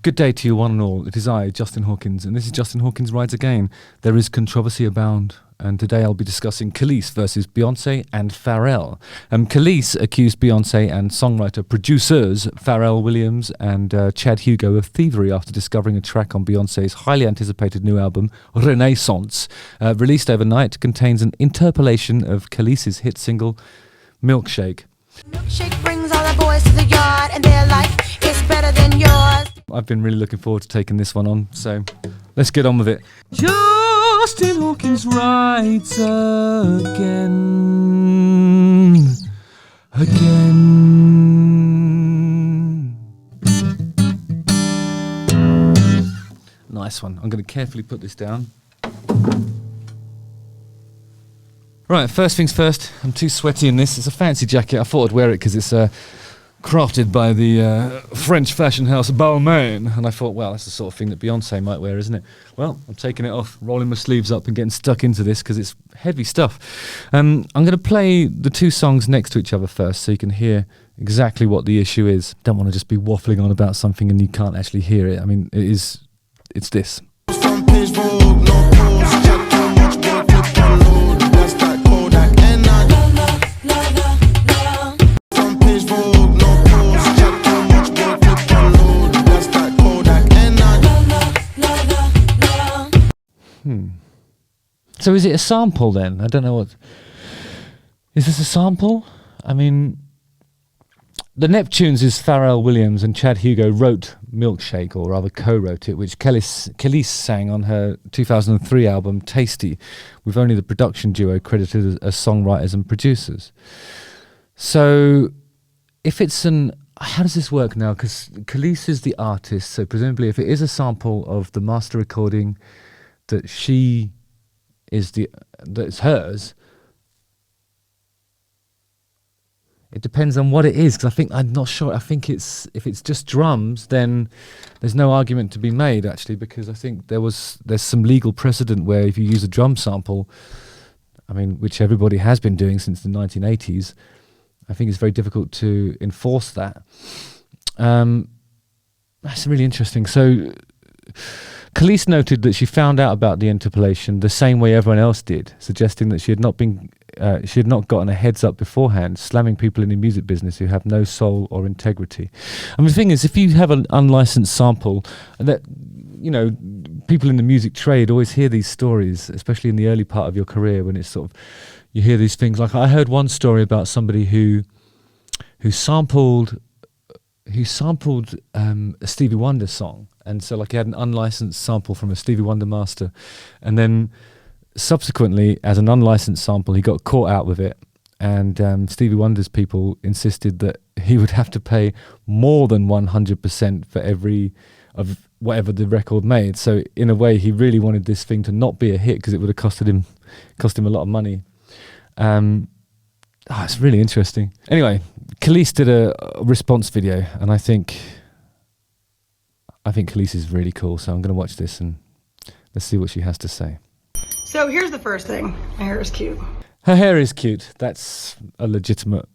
Good day to you one and all. It is I, Justin Hawkins, and this is Justin Hawkins Rides Again. There is controversy abound, and today I'll be discussing Kelis versus Beyonce and Pharrell. Kelis accused Beyonce and songwriter-producers Pharrell Williams and Chad Hugo of thievery after discovering a track on Beyonce's highly anticipated new album, Renaissance, released overnight, contains an interpolation of Kelis' hit single, Milkshake. Milkshake brings all the boys to the yard and their life is better than yours. I've been really looking forward to taking this one on, so let's get on with it. Justin Hawkins rides again. Nice one. I'm going to carefully put this down. Right, first things first, I'm too sweaty in this. It's a fancy jacket. I thought I'd wear it because it's crafted by the French fashion house Balmain. And I thought, well, that's the sort of thing that Beyonce might wear, isn't it? Well, I'm taking it off, rolling my sleeves up and getting stuck into this because it's heavy stuff. I'm going to play the two songs next to each other first so you can hear exactly what the issue is. Don't want to just be waffling on about something and you can't actually hear it. I mean, it's this. So is it a sample then? I don't know what... Is this a sample? I mean... The Neptunes is Pharrell Williams and Chad Hugo wrote Milkshake, or rather co-wrote it, which Kelis sang on her 2003 album Tasty, with only the production duo credited as songwriters and producers. So if it's an... How does this work now? Because Kelis is the artist, so presumably if it is a sample of the master recording that she... that's hers, it depends on what it is, because I'm not sure. I think if it's just drums, then there's no argument to be made, actually, because I think there's some legal precedent where if you use a drum sample, I mean, which everybody has been doing since the 1980s, I think it's very difficult to enforce that. That's really interesting. So Kelis noted that she found out about the interpolation the same way everyone else did, suggesting that she had not gotten a heads up beforehand, slamming people in the music business who have no soul or integrity. I mean, the thing is, if you have an unlicensed sample, that, you know, people in the music trade always hear these stories, especially in the early part of your career, when it's sort of, you hear these things. Like I heard one story about somebody who sampled a Stevie Wonder song. And so like he had an unlicensed sample from a Stevie Wonder master. And then subsequently, as an unlicensed sample, he got caught out with it. And Stevie Wonder's people insisted that he would have to pay more than 100% for every of whatever the record made. So in a way, he really wanted this thing to not be a hit because it would have cost him a lot of money. It's really interesting. Anyway, Kelis did a response video, and I think Kelis is really cool, so I'm going to watch this and let's see what she has to say. So here's the first thing. My hair is cute. Her hair is cute. That's a legitimate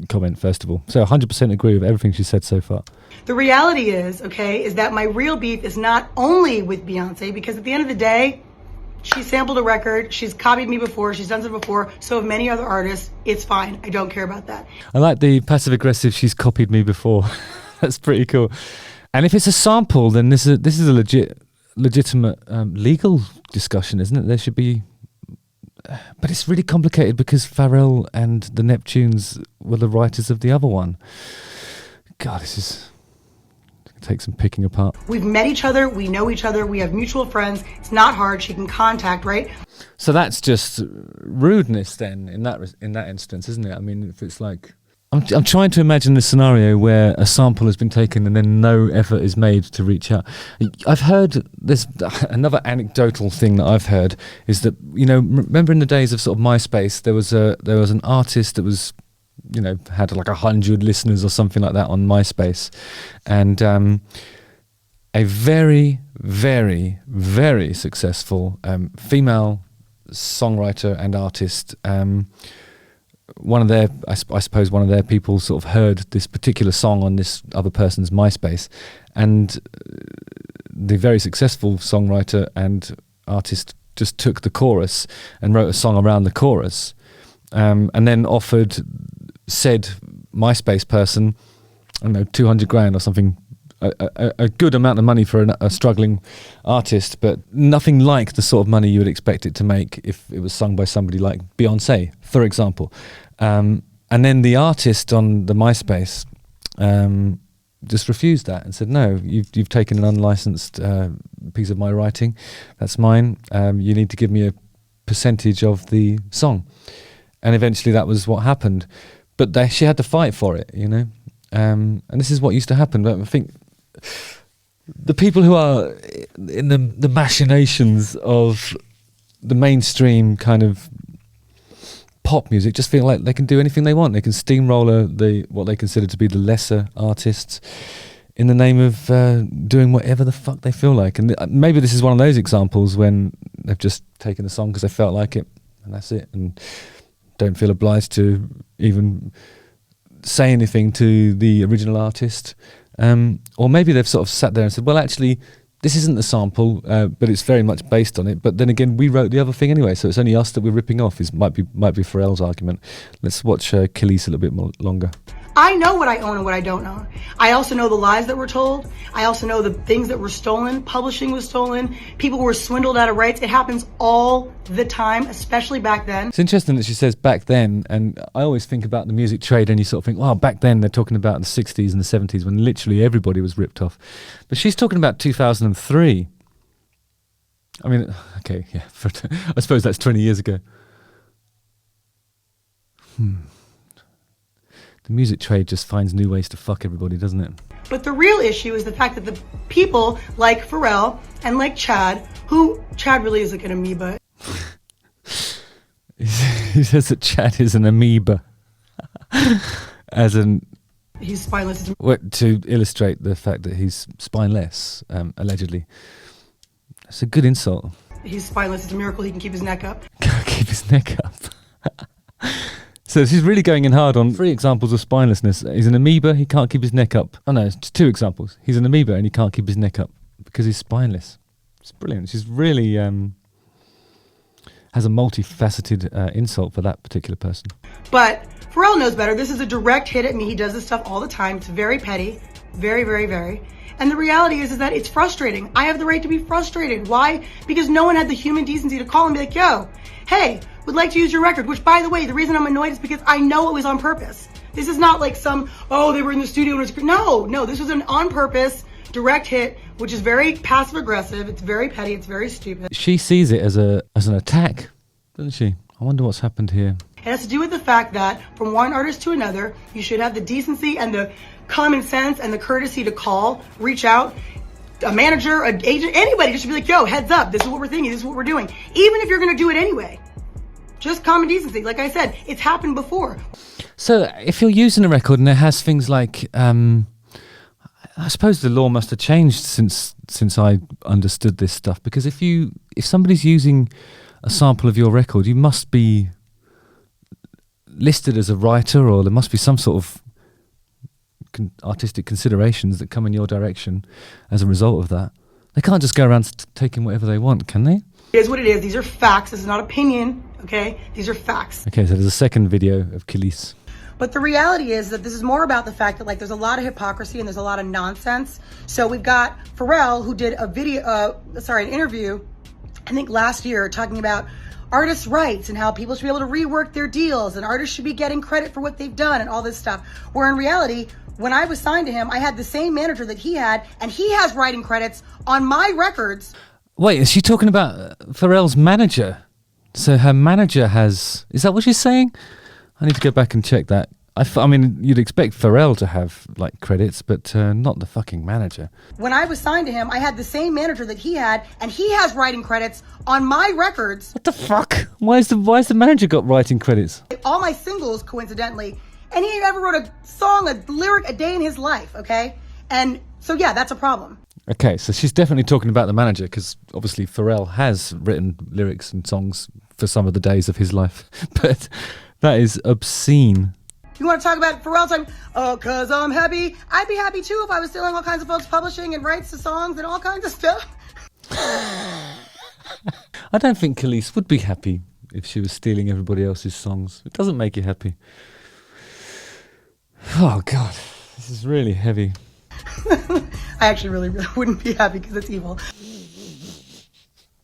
comment, first of all. So 100% agree with everything she said so far. The reality is that my real beef is not only with Beyonce, because at the end of the day, she sampled a record, she's copied me before, she's done it before, so have many other artists. It's fine. I don't care about that. I like the passive-aggressive, she's copied me before. That's pretty cool. And if it's a sample, then this is a legitimate legal discussion, isn't it? There should be... But it's really complicated because Pharrell and the Neptunes were the writers of the other one. God, this is... Take some picking apart. We've met each other, we know each other, we have mutual friends. It's not hard, she can contact, right? So that's just rudeness then in that instance, isn't it? I mean, if it's like... I'm trying to imagine the scenario where a sample has been taken and then no effort is made to reach out. I've heard this, another anecdotal thing that I've heard is that, you know, remember in the days of sort of MySpace, there was an artist that was, you know, had like 100 listeners or something like that on MySpace, and a very, very, very successful female songwriter and artist. One of their people sort of heard this particular song on this other person's MySpace, and the very successful songwriter and artist just took the chorus and wrote a song around the chorus, and then offered said MySpace person, I don't know, 200 grand or something, a good amount of money for a struggling artist, but nothing like the sort of money you would expect it to make if it was sung by somebody like Beyonce, for example. And then the artist on the MySpace just refused that and said, no, you've taken an unlicensed piece of my writing, that's mine, you need to give me a percentage of the song. And eventually that was what happened, but she had to fight for it, you know. And this is what used to happen. But I think the people who are in the machinations of the mainstream kind of pop music just feel like they can do anything they want. They can steamroller what they consider to be the lesser artists in the name of doing whatever the fuck they feel like. And maybe this is one of those examples when they've just taken the song because they felt like it, and that's it, and don't feel obliged to even say anything to the original artist. Or maybe they've sort of sat there and said, well, actually, this isn't the sample, but it's very much based on it. But then again, we wrote the other thing anyway, so it's only us that we're ripping off. Might be Pharrell's argument. Let's watch Kelis a little bit more longer. I know what I own and what I don't own. I also know the lies that were told. I also know the things that were stolen. Publishing was stolen. People were swindled out of rights. It happens all the time, especially back then. It's interesting that she says back then, and I always think about the music trade and you sort of think, well, back then they're talking about the 60s and the 70s when literally everybody was ripped off. But she's talking about 2003. I mean, okay, yeah, I suppose that's 20 years ago. The music trade just finds new ways to fuck everybody, doesn't it? But the real issue is the fact that the people like Pharrell and like Chad, who Chad really is like an amoeba. He says that Chad is an amoeba. As an... He's spineless. To illustrate the fact that he's spineless, allegedly. It's a good insult. He's spineless. It's a miracle he can keep his neck up. Keep his neck up. So she's really going in hard on 3 examples of spinelessness. He's an amoeba, he can't keep his neck up. Oh no, it's 2 examples. He's an amoeba and he can't keep his neck up because he's spineless. It's brilliant. She's really has a multifaceted insult for that particular person. But Pharrell knows better. This is a direct hit at me. He does this stuff all the time. It's very petty. Very, very, very. And the reality is that it's frustrating. I have the right to be frustrated. Why? Because no one had the human decency to call and be like, yo, hey, would like to use your record. Which, by the way, the reason I'm annoyed is because I know it was on purpose. This is not like they were in the studio. No, this was an on purpose direct hit, which is very passive aggressive. It's very petty. It's very stupid. She sees it as an attack, doesn't she? I wonder what's happened here. It has to do with the fact that from one artist to another, you should have the decency and the common sense and the courtesy to reach out, a manager, an agent, anybody just to be like, yo, heads up, this is what we're thinking, this is what we're doing. Even if you're going to do it anyway. Just common decency. Like I said, it's happened before. So if you're using a record and it has things like, I suppose the law must have changed since I understood this stuff, because if somebody's using a sample of your record, you must be listed as a writer, or there must be some sort of artistic considerations that come in your direction as a result of that. They can't just go around taking whatever they want, can they? It is what it is. These are facts. This is not opinion, okay? These are facts. Okay, so there's a second video of Kelis. But the reality is that this is more about the fact that there's a lot of hypocrisy and there's a lot of nonsense. So we've got Pharrell, who did an interview, I think last year, talking about artists' rights and how people should be able to rework their deals and artists should be getting credit for what they've done and all this stuff. Where in reality, when I was signed to him, I had the same manager that he had, and he has writing credits on my records. Wait, is she talking about Pharrell's manager? So her manager has... Is that what she's saying? I need to go back and check that. I mean, you'd expect Pharrell to have credits, but not the fucking manager. When I was signed to him, I had the same manager that he had, and he has writing credits on my records. What the fuck? Why has the manager got writing credits? All my singles, coincidentally, and he never wrote a song, a lyric a day in his life, okay? And so yeah, that's a problem. Okay, so she's definitely talking about the manager, because obviously Pharrell has written lyrics and songs for some of the days of his life, but that is obscene. You want to talk about Pharrell time? Oh, cause I'm happy. I'd be happy too if I was stealing all kinds of folks' publishing and rights to songs and all kinds of stuff. I don't think Kelis would be happy if she was stealing everybody else's songs. It doesn't make you happy. Oh, God. This is really heavy. I actually really wouldn't be happy because it's evil.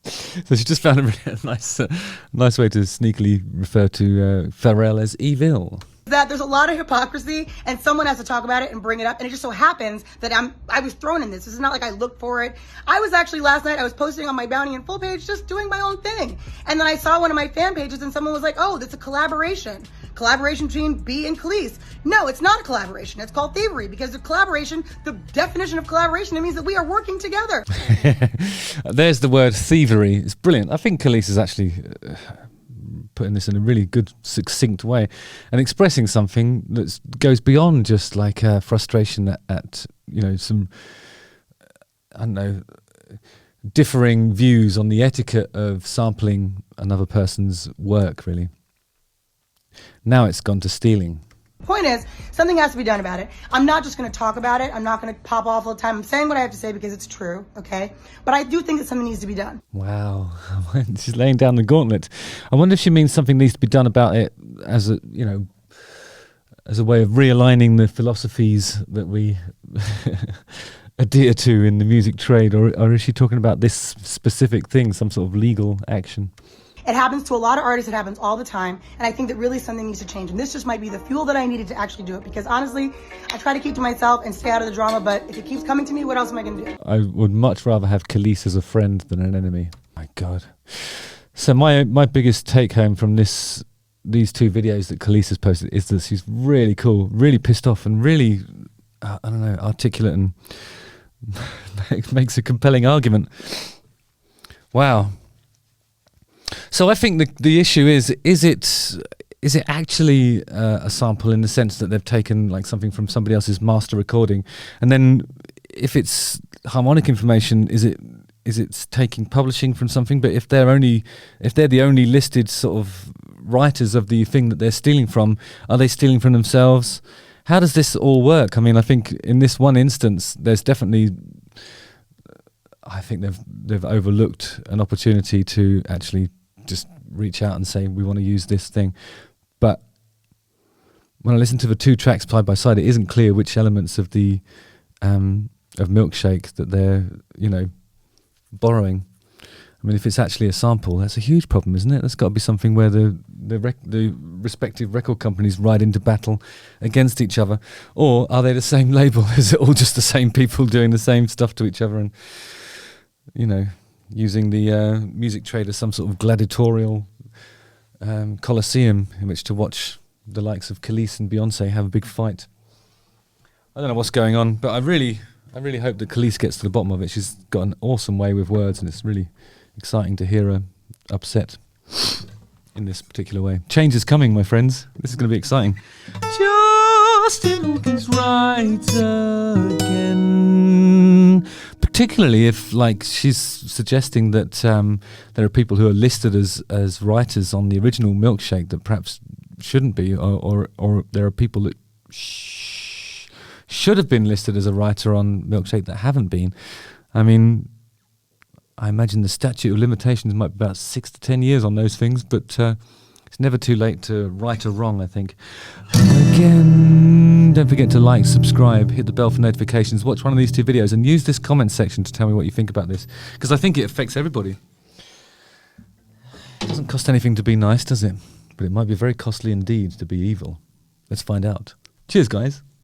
So she just found a really nice way to sneakily refer to Pharrell as evil. That there's a lot of hypocrisy and someone has to talk about it and bring it up, and it just so happens that I was thrown in this. This is not like I looked for it. I was actually last night, I was posting on my Bounty and Full page just doing my own thing, and then I saw one of my fan pages and someone was like, oh, that's a collaboration between B and Kelis. No, it's not a collaboration. It's called thievery, because the collaboration, the definition of collaboration, it means that we are working together. There's the word thievery. It's brilliant. I think Kelis is actually putting this in a really good, succinct way and expressing something that goes beyond just like frustration at some, I don't know, differing views on the etiquette of sampling another person's work, really. Now it's gone to stealing. Point is, something has to be done about it. I'm not just going to talk about it. I'm not going to pop off all the time. I'm saying what I have to say because it's true, okay? But I do think that something needs to be done. Wow. She's laying down the gauntlet. I wonder if she means something needs to be done about it as a, as a way of realigning the philosophies that we adhere to in the music trade, or is she talking about this specific thing, some sort of legal action? It happens to a lot of artists. It happens all the time. And I think that really something needs to change. And this just might be the fuel that I needed to actually do it. Because honestly, I try to keep to myself and stay out of the drama. But if it keeps coming to me, what else am I going to do? I would much rather have Kelis as a friend than an enemy. My God. So my biggest take home from these two videos that Kelis has posted is that she's really cool, really pissed off, and really, I don't know, articulate, and makes a compelling argument. Wow. So I think the issue is it actually a sample in the sense that they've taken like something from somebody else's master recording, and then if it's harmonic information, is it taking publishing from something? But if they're the only listed sort of writers of the thing that they're stealing from, are they stealing from themselves? How does this all work? I mean, I think in this one instance, there's definitely, I think they've overlooked an opportunity to actually just reach out and say, we want to use this thing. But when I listen to the two tracks side by side, it isn't clear which elements of the of Milkshake that they're borrowing. I mean, if it's actually a sample, that's a huge problem, isn't it? That's got to be something where the respective record companies ride into battle against each other. Or are they the same label? Is it all just the same people doing the same stuff to each other and, using the music trade as some sort of gladiatorial coliseum in which to watch the likes of Kelis and Beyonce have a big fight? I don't know what's going on, but I really hope that Kelis gets to the bottom of it. She's got an awesome way with words, and it's really exciting to hear her upset in this particular way. Change is coming, my friends. This is going to be exciting. Justin Hawkins writes again. Particularly if, like, she's suggesting that there are people who are listed as writers on the original Milkshake that perhaps shouldn't be, or there are people that should have been listed as a writer on Milkshake that haven't been. I mean, I imagine the statute of limitations might be about 6 to 10 years on those things, but it's never too late to right a wrong, I think. Again, don't forget to like, subscribe, hit the bell for notifications, watch one of these two videos, and use this comment section to tell me what you think about this, because I think it affects everybody. It doesn't cost anything to be nice, does it? But it might be very costly indeed to be evil. Let's find out. Cheers, guys.